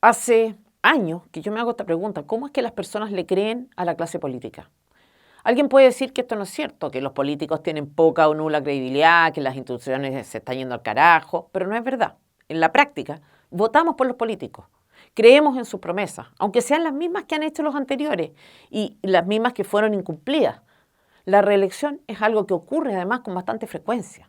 Hace años que yo me hago esta pregunta: ¿cómo es que las personas le creen a la clase política? Alguien puede decir que esto no es cierto, que los políticos tienen poca o nula credibilidad, que las instituciones se están yendo al carajo, pero no es verdad. En la práctica, votamos por los políticos, creemos en sus promesas, aunque sean las mismas que han hecho los anteriores y las mismas que fueron incumplidas. La reelección es algo que ocurre además con bastante frecuencia.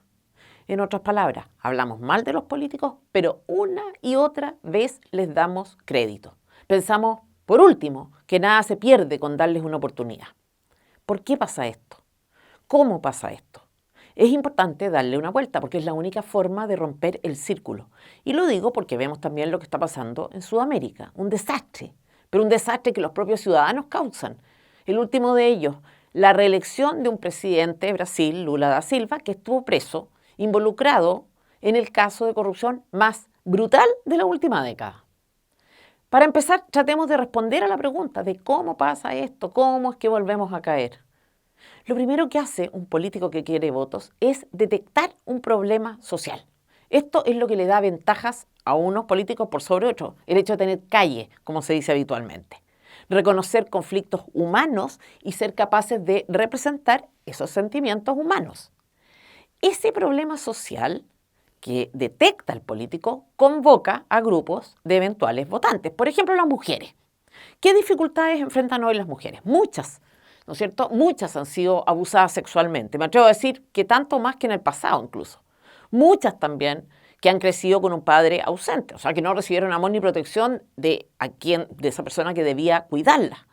En otras palabras, hablamos mal de los políticos, pero una y otra vez les damos crédito. Pensamos, por último, que nada se pierde con darles una oportunidad. ¿Por qué pasa esto? ¿Cómo pasa esto? Es importante darle una vuelta porque es la única forma de romper el círculo. Y lo digo porque vemos también lo que está pasando en Sudamérica, un desastre, pero un desastre que los propios ciudadanos causan. El último de ellos, la reelección de un presidente de Brasil, Lula da Silva, que estuvo preso, involucrado en el caso de corrupción más brutal de la última década. Para empezar, tratemos de responder a la pregunta de cómo pasa esto, cómo es que volvemos a caer. Lo primero que hace un político que quiere votos es detectar un problema social. Esto es lo que le da ventajas a unos políticos por sobre otros, el hecho de tener calle, como se dice habitualmente. Reconocer conflictos humanos y ser capaces de representar esos sentimientos humanos. Ese problema social que detecta el político convoca a grupos de eventuales votantes. Por ejemplo, las mujeres. ¿Qué dificultades enfrentan hoy las mujeres? Muchas, ¿no es cierto? Muchas han sido abusadas sexualmente. Me atrevo a decir que tanto más que en el pasado incluso. Muchas también que han crecido con un padre ausente, o sea, que no recibieron amor ni protección de esa persona que debía cuidarla.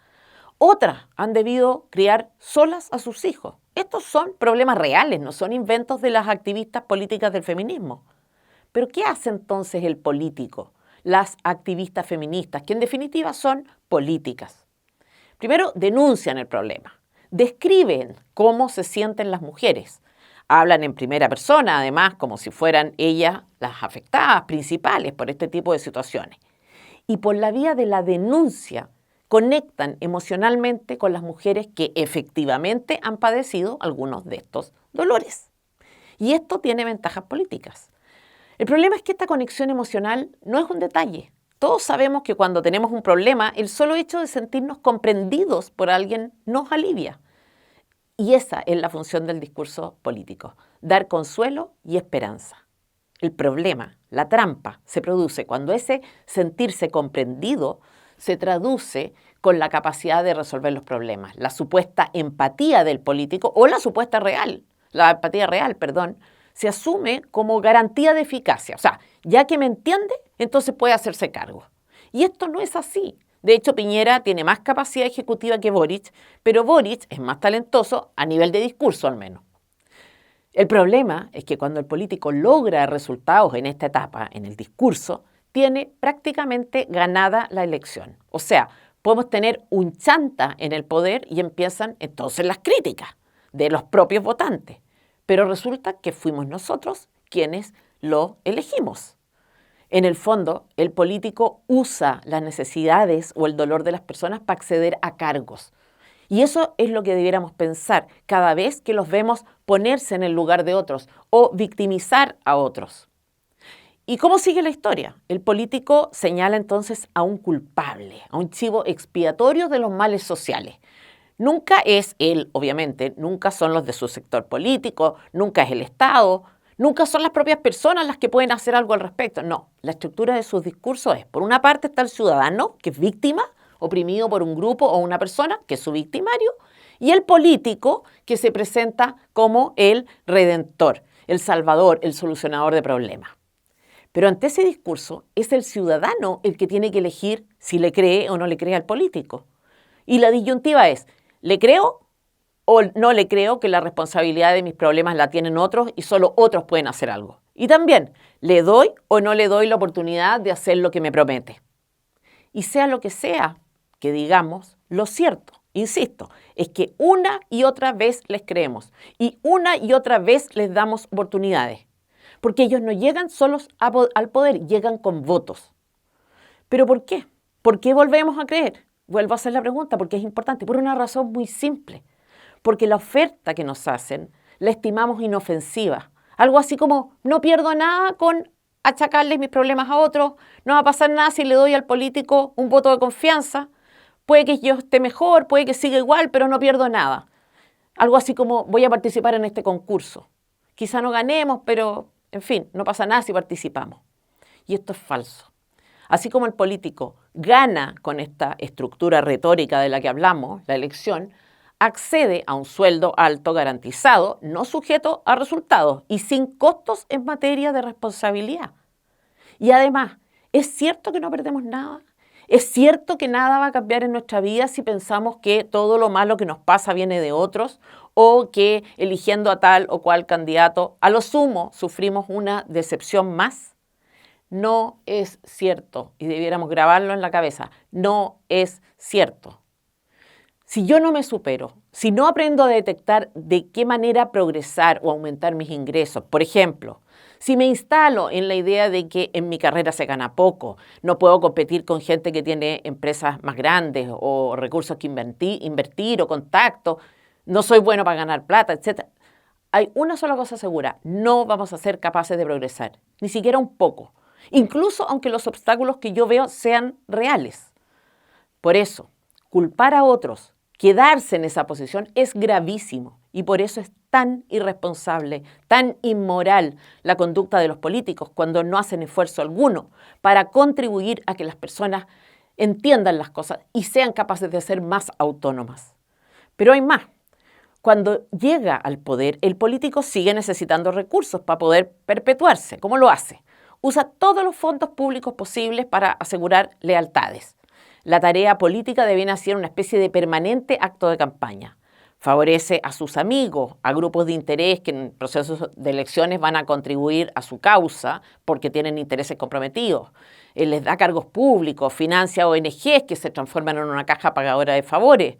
Otras han debido criar solas a sus hijos. Estos son problemas reales, no son inventos de las activistas políticas del feminismo. Pero ¿qué hace entonces el político? Las activistas feministas, que en definitiva son políticas. Primero, denuncian el problema, describen cómo se sienten las mujeres, hablan en primera persona, además, como si fueran ellas las afectadas principales por este tipo de situaciones. Y por la vía de la denuncia, conectan emocionalmente con las mujeres que efectivamente han padecido algunos de estos dolores. Y esto tiene ventajas políticas. El problema es que esta conexión emocional no es un detalle. Todos sabemos que cuando tenemos un problema, el solo hecho de sentirnos comprendidos por alguien nos alivia. Y esa es la función del discurso político, dar consuelo y esperanza. El problema, la trampa, se produce cuando ese sentirse comprendido se traduce con la capacidad de resolver los problemas. La supuesta empatía del político o la empatía real, se asume como garantía de eficacia. O sea, ya que me entiende, entonces puede hacerse cargo. Y esto no es así. De hecho, Piñera tiene más capacidad ejecutiva que Boric, pero Boric es más talentoso a nivel de discurso al menos. El problema es que cuando el político logra resultados en esta etapa, en el discurso, tiene prácticamente ganada la elección. O sea, podemos tener un chanta en el poder y empiezan entonces las críticas de los propios votantes. Pero resulta que fuimos nosotros quienes lo elegimos. En el fondo, el político usa las necesidades o el dolor de las personas para acceder a cargos. Y eso es lo que debiéramos pensar cada vez que los vemos ponerse en el lugar de otros o victimizar a otros. ¿Y cómo sigue la historia? El político señala entonces a un culpable, a un chivo expiatorio de los males sociales. Nunca es él, obviamente, nunca son los de su sector político, nunca es el Estado, nunca son las propias personas las que pueden hacer algo al respecto. No, la estructura de sus discursos es, por una parte está el ciudadano, que es víctima, oprimido por un grupo o una persona, que es su victimario, y el político, que se presenta como el redentor, el salvador, el solucionador de problemas. Pero ante ese discurso es el ciudadano el que tiene que elegir si le cree o no le cree al político. Y la disyuntiva es, ¿le creo o no le creo que la responsabilidad de mis problemas la tienen otros y solo otros pueden hacer algo? Y también, ¿le doy o no le doy la oportunidad de hacer lo que me promete? Y sea lo que sea que digamos, lo cierto, insisto, es que una y otra vez les creemos y una y otra vez les damos oportunidades. Porque ellos no llegan solos al poder, llegan con votos. ¿Pero por qué? ¿Por qué volvemos a creer? Vuelvo a hacer la pregunta porque es importante, por una razón muy simple. Porque la oferta que nos hacen la estimamos inofensiva. Algo así como, no pierdo nada con achacarles mis problemas a otros, no va a pasar nada si le doy al político un voto de confianza, puede que yo esté mejor, puede que siga igual, pero no pierdo nada. Algo así como voy a participar en este concurso. Quizá no ganemos, pero en fin, no pasa nada si participamos. Y esto es falso. Así como el político gana con esta estructura retórica de la que hablamos, la elección, accede a un sueldo alto garantizado, no sujeto a resultados y sin costos en materia de responsabilidad. Y además, ¿es cierto que no perdemos nada? ¿Es cierto que nada va a cambiar en nuestra vida si pensamos que todo lo malo que nos pasa viene de otros o que eligiendo a tal o cual candidato, a lo sumo, sufrimos una decepción más? No es cierto y debiéramos grabarlo en la cabeza. No es cierto. Si yo no me supero, si no aprendo a detectar de qué manera progresar o aumentar mis ingresos, por ejemplo, si me instalo en la idea de que en mi carrera se gana poco, no puedo competir con gente que tiene empresas más grandes o recursos que invertir o contactos, no soy bueno para ganar plata, etc. Hay una sola cosa segura, no vamos a ser capaces de progresar, ni siquiera un poco, incluso aunque los obstáculos que yo veo sean reales. Por eso, culpar a otros, quedarse en esa posición es gravísimo y por eso es tan irresponsable, tan inmoral la conducta de los políticos cuando no hacen esfuerzo alguno para contribuir a que las personas entiendan las cosas y sean capaces de ser más autónomas. Pero hay más. Cuando llega al poder, el político sigue necesitando recursos para poder perpetuarse. ¿Cómo lo hace? Usa todos los fondos públicos posibles para asegurar lealtades. La tarea política debiera ser una especie de permanente acto de campaña. Favorece a sus amigos, a grupos de interés que en procesos de elecciones van a contribuir a su causa porque tienen intereses comprometidos. Les da cargos públicos, financia ONGs que se transforman en una caja pagadora de favores.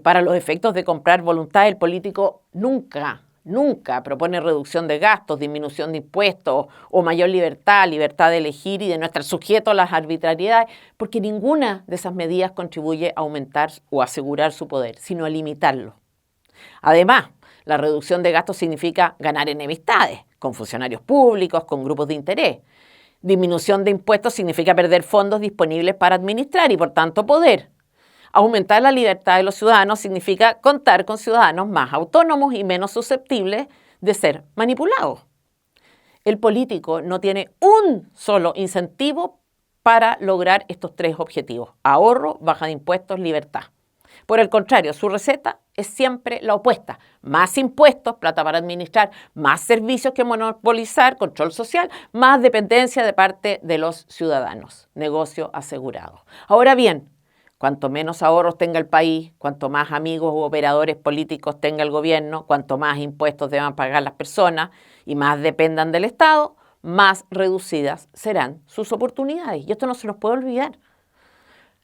Para los efectos de comprar voluntad, el político nunca propone reducción de gastos, disminución de impuestos o mayor libertad de elegir y de no estar sujeto a las arbitrariedades, porque ninguna de esas medidas contribuye a aumentar o asegurar su poder, sino a limitarlo. Además, la reducción de gastos significa ganar enemistades con funcionarios públicos, con grupos de interés. Disminución de impuestos significa perder fondos disponibles para administrar y, por tanto, poder. Aumentar la libertad de los ciudadanos significa contar con ciudadanos más autónomos y menos susceptibles de ser manipulados. El político no tiene un solo incentivo para lograr estos tres objetivos: ahorro, baja de impuestos, libertad. Por el contrario, su receta es siempre la opuesta: más impuestos, plata para administrar, más servicios que monopolizar, control social, más dependencia de parte de los ciudadanos. Negocio asegurado. Ahora bien, cuanto menos ahorros tenga el país, cuanto más amigos u operadores políticos tenga el gobierno, cuanto más impuestos deban pagar las personas y más dependan del Estado, más reducidas serán sus oportunidades. Y esto no se nos puede olvidar.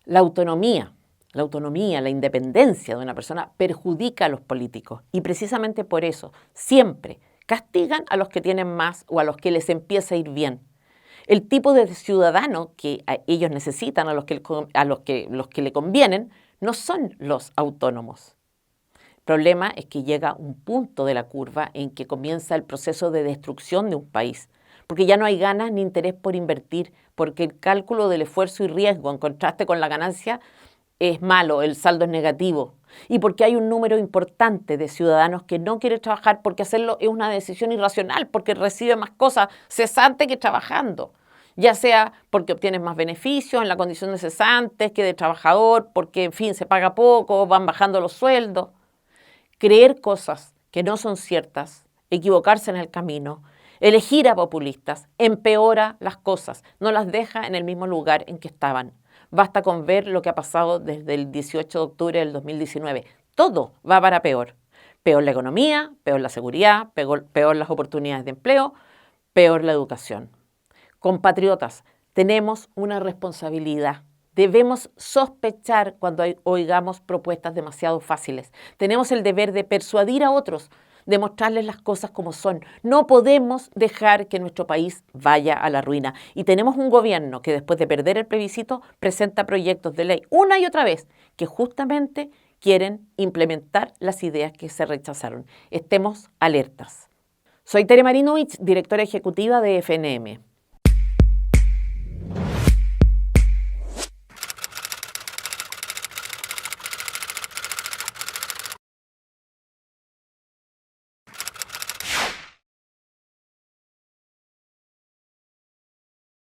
La autonomía, la independencia de una persona perjudica a los políticos y precisamente por eso siempre castigan a los que tienen más o a los que les empieza a ir bien. El tipo de ciudadano que ellos necesitan, a los que le convienen, no son los autónomos. El problema es que llega un punto de la curva en que comienza el proceso de destrucción de un país, porque ya no hay ganas ni interés por invertir, porque el cálculo del esfuerzo y riesgo en contraste con la ganancia es malo, el saldo es negativo, y porque hay un número importante de ciudadanos que no quiere trabajar porque hacerlo es una decisión irracional, porque recibe más cosas cesante que trabajando, ya sea porque obtienes más beneficios en la condición de cesantes que de trabajador, porque en fin se paga poco, van bajando los sueldos. Creer cosas que no son ciertas, equivocarse en el camino, elegir a populistas, empeora las cosas, no las deja en el mismo lugar en que estaban. Basta con ver lo que ha pasado desde el 18 de octubre del 2019. Todo va para peor. Peor la economía, peor la seguridad, peor las oportunidades de empleo, peor la educación. Compatriotas, tenemos una responsabilidad. Debemos sospechar cuando oigamos propuestas demasiado fáciles. Tenemos el deber de persuadir a otros, de mostrarles las cosas como son. No podemos dejar que nuestro país vaya a la ruina. Y tenemos un gobierno que después de perder el plebiscito presenta proyectos de ley una y otra vez que justamente quieren implementar las ideas que se rechazaron. Estemos alertas. Soy Tere Marinovich, directora ejecutiva de FNM.